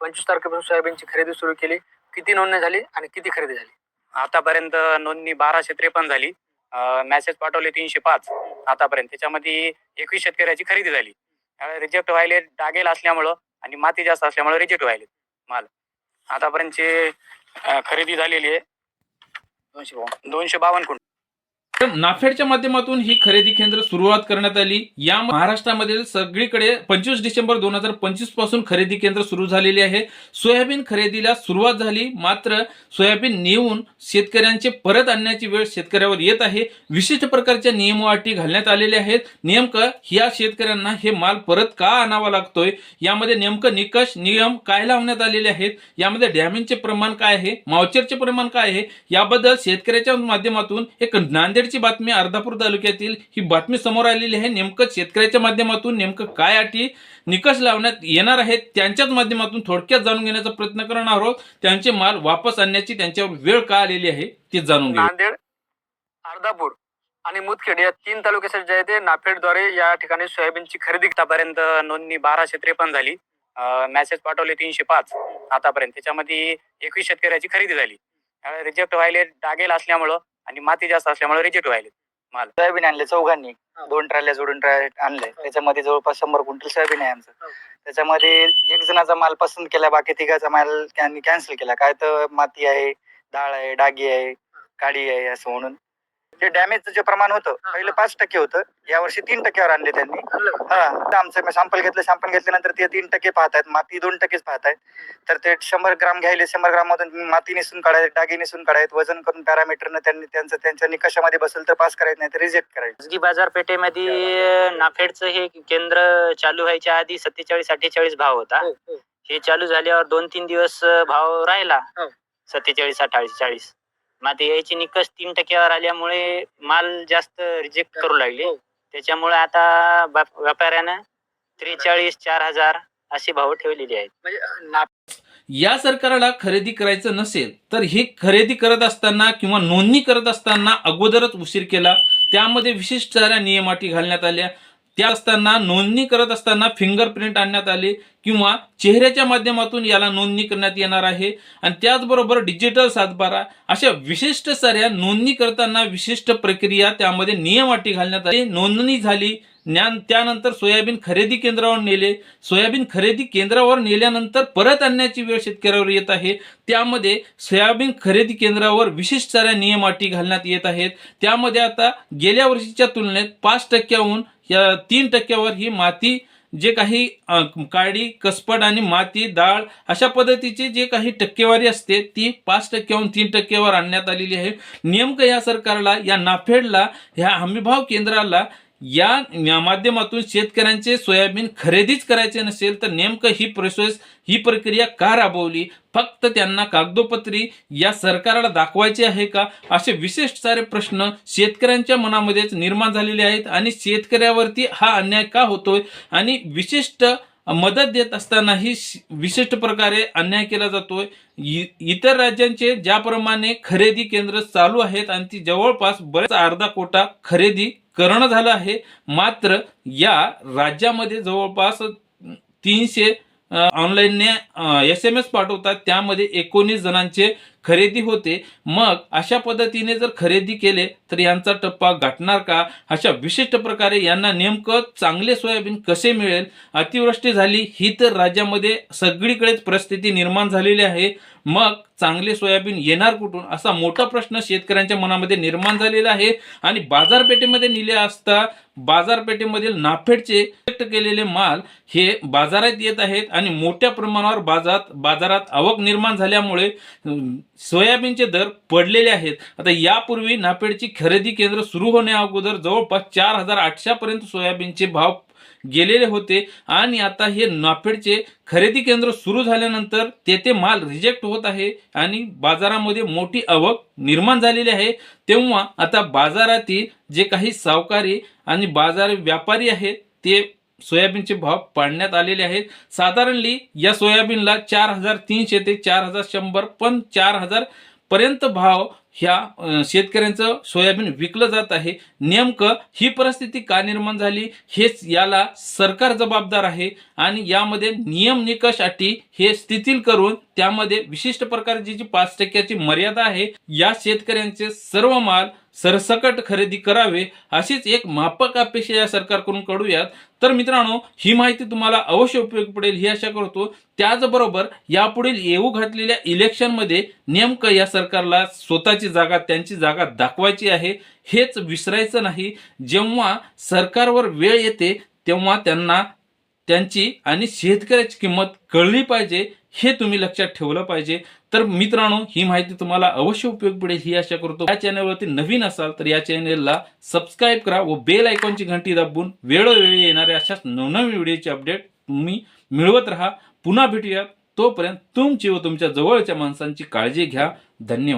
25 तारखेपासून सोयाबीनची खरेदी सुरू केली. किती नोंदणी झाली आणि किती खरेदी झाली? आतापर्यंत नोंदणी 1253 झाली. मेसेज पाठवले 305 आतापर्यंत. त्याच्यामध्ये 21 शेतकऱ्याची खरेदी झाली. रिजेक्ट व्हायले डागेल असल्यामुळं आणि माती जास्त असल्यामुळे रिजेक्ट व्हायले माल. आतापर्यंतची खरेदी झालेली आहे 252 क्विंटल. नाफेडच्या माध्यमातून ही खरेदी केंद्र सुरुवात करण्यात आली. या महाराष्ट्रामध्ये सगळीकडे 25 डिसेंबर 2025 पासून खरेदी केंद्र सुरू झालेली आहे. सोयाबीन खरेदीला सुरुवात झाली, मात्र सोयाबीन नेऊन शेतकऱ्यांचे परत आणण्याची वेळ शेतकऱ्यावर येत आहे. विशिष्ट प्रकारच्या नियम अटी घालण्यात आलेल्या आहेत. नेमकं या शेतकऱ्यांना हे माल परत का आणावा लागतोय, यामध्ये नेमकं निकष नियम काय लावण्यात आलेले आहेत, यामध्ये डॅमेजचे प्रमाण काय आहे, मावचरचे प्रमाण काय आहे, याबद्दल शेतकऱ्याच्या माध्यमातून एक नांदेड बातमी अर्धापूर तालुक्यातील ही बातमी समोर आलेली आहे. नेमकं शेतकऱ्याच्या माध्यमातून नेमकं काय अटी निकष लावण्यात येणार आहेत त्यांच्याच माध्यमातून थोडक्यात जाणून घेण्याचा प्रयत्न करणार आहोत. त्यांचे माल वापस आणण्याची त्यांच्यावर वेळ का आलेली आहे ते जाणून घेऊ. नांदेड, अर्धापूर आणि मुदखेड या 3 तालुक्यासाठी जे आहे ते नाफेडद्वारे या ठिकाणी सोयाबीनची खरेदी. आतापर्यंत नोंदणी 1253 झाली. मेसेज पाठवले 305 आतापर्यंत. त्याच्यामध्ये 21 शेतकऱ्याची खरेदी झाली. रिजेक्ट व्हायले डागेल असल्यामुळं आणि माती जास्त असल्यामुळे रिजेक्ट व्हायले माल. सोयाबीन आणले चौघांनी, 2 ट्रॉल्या जोडून आणले. त्याच्यामध्ये जवळपास 100 क्विंटल सोयाबीन आहे आमचं. त्याच्यामध्ये एक जणाचा माल पसंत केला, बाकी तिघाचा माल कॅन्सल केला. काय तर माती आहे, डाळ आहे, डागी आहे, काडी आहे असं म्हणून. जे डॅमेजचं जे प्रमाण होतं पहिलं 5% होतं, यावर्षी 3%वर आणले त्यांनी. आमचं सॅम्पल घेतल्यानंतर ते 3% पाहतायत, माती 2%च पाहतायत. तर ते 100 ग्राम घ्यायले, 100 ग्राम मधून माती निसून काढायचे, डागी निसून काढायचे, वजन करून पॅरामीटरनं त्यांनी त्यांच्या निकषामध्ये बसेल तर पास करायचं, नाही तर रिजेक्ट करायचं. खाजगी बाजारपेठेमध्ये नाफेडचं हे केंद्र चालू व्हायच्या आधी 47-48 भाव होता. हे चालू झाल्यावर 2-3 दिवस भाव राहिला 47-48. माती यायची निकष 3%वर आल्यामुळे माल जास्त रिजेक्ट करू लागले. त्याच्यामुळे आता व्यापाऱ्यानं 43-4000 असे भाव ठेवलेले आहेत. म्हणजे या सरकारला खरेदी करायचं नसेल तर ही खरेदी करत असताना किंवा नोंदणी करत असताना अगोदरच उशीर केला. त्यामध्ये विशिष्ट साऱ्या नियम अटी घालण्यात आल्या. त्या असताना नोंदणी करत असताना फिंगरप्रिंट आणण्यात आले किंवा चेहऱ्याच्या माध्यमातून याला नोंदणी करण्यात येणार आहे. आणि त्याचबरोबर डिजिटल सातबारा अशा विशिष्ट साऱ्या नोंदणी करताना विशिष्ट प्रक्रिया त्यामध्ये नियम अटी घालण्यात आले. नोंदणी झाली, त्यानंतर सोयाबीन खरेदी केंद्रावर नेले. सोयाबीन खरेदी केंद्रावर नेल्यानंतर परत आणण्याची वेळ शेतकऱ्यावर येत आहे. त्यामध्ये सोयाबीन खरेदी केंद्रावर विशिष्ट साऱ्या नियम अटी घालण्यात येत आहेत. त्यामध्ये आता गेल्या वर्षीच्या तुलनेत 5%हून या 3%वर ही माती जे काही काडी, कसपट आणि माती, डाळ अशा पद्धतीची जे काही टक्केवारी असते ती 5%हून 3%वर आणण्यात आलेली आहे. नेमकं या सरकारला, या नाफेडला, ह्या हमीभाव केंद्राला या माध्यमातून शेतकऱ्यांचे सोयाबीन खरेदीच करायचे नसेल तर नेमकं ही प्रक्रिया का राबवली? फक्त त्यांना कागदोपत्री या सरकारला दाखवायचे आहे का? असे विशिष्ट सारे प्रश्न शेतकऱ्यांच्या मनामध्येच निर्माण झालेले आहेत. आणि शेतकऱ्यावरती हा अन्याय का होतोय आणि विशिष्ट मदत देत असतानाही विशिष्ट प्रकारे अन्याय केला जातोय. इतर राज्यांचे ज्याप्रमाणे खरेदी केंद्र चालू आहेत आणि ती जवळपास बरेच अर्धा कोटा खरेदी करणं झालं आहे, मात्र या राज्यामध्ये जवळपास 300 ऑनलाईनने SMS पाठवतात, त्यामध्ये 19 जणांचे खरेदी होते. मग अशा पद्धतीने जर खरेदी केले तर यांचा टप्पा गाठणार का? अशा विशिष्ट प्रकारे यांना नेमकं चांगले सोयाबीन कसे मिळेल? अतिवृष्टी झाली ही तर राज्यामध्ये सगळीकडेच परिस्थिती निर्माण झालेली आहे. मग चांगले सोयाबीन येणार कुठून असा मोठा प्रश्न शेतकऱ्यांच्या मनामध्ये निर्माण झालेला आहे. आणि बाजारपेठेमध्ये नेले असता बाजारपेठेमधील नाफेडचे केलेले माल हे बाजारात येत आहेत आणि मोठ्या प्रमाणावर बाजारात आवक निर्माण झाल्यामुळे सोयाबीनचे दर पडलेले आहेत. आता यापूर्वी नाफेडची खरेदी केंद्र सुरू होण्या अगोदर जवळपास 4800 पर्यंत सोयाबीनचे भाव गेलेले होते. आणि आता हे नाफेडचे खरेदी केंद्र सुरू झाल्यानंतर तेथे माल रिजेक्ट होत आहे आणि बाजारामध्ये मोठी आवक निर्माण झालेली आहे. तेव्हा आता बाजारातील जे काही सावकारी आणि बाजार व्यापारी आहेत ते सोयाबीनचे भाव पाडण्यात आलेले आहेत. साधारणली या सोयाबीनला 4300 ते 4100 पण 4000 पर्यंत भाव ह्या शेतकऱ्यांचं सोयाबीन विकलं जात आहे. नेमकं ही परिस्थिती का निर्माण झाली हेच याला सरकार जबाबदार आहे आणि यामध्ये नियम निकष अटी हे शिथिल करून त्यामध्ये विशिष्ट प्रकारची जी 5% मर्यादा आहे या शेतकऱ्यांचे सर्व माल सरसकट खरेदी करावे अशीच एक माफक अपेक्षा या सरकारकडून करूयात. तर मित्रांनो, ही माहिती तुम्हाला अवश्य उपयोगी पडेल ही आशा करतो. त्याचबरोबर यापुढील येऊ घातलेल्या इलेक्शनमध्ये नेमकं या सरकारला स्वतःची जागा, त्यांची जागा दाखवायची आहे हेच विसरायचं नाही. जेव्हा सरकारवर वेळ येते तेव्हा त्यांना त्यांची आणि शेतकऱ्याची किंमत कळली पाहिजे हे तुम्ही लक्षात ठेवलं पाहिजे. तर मित्रांनो, ही माहिती तुम्हाला अवश्य उपयोगी पडेल ही आशा करतो. या चॅनलवरती नवीन असाल तर या चॅनलला सबस्क्राईब करा व बेल आयकॉनची घंटी दाबून वेळोवेळी येणाऱ्या अशाच नवनवीन व्हिडिओची अपडेट तुम्ही मिळवत राहा. पुन्हा भेटूयात. तोपर्यंत तुमची व तुमच्या जवळच्या माणसांची काळजी घ्या. धन्यवाद.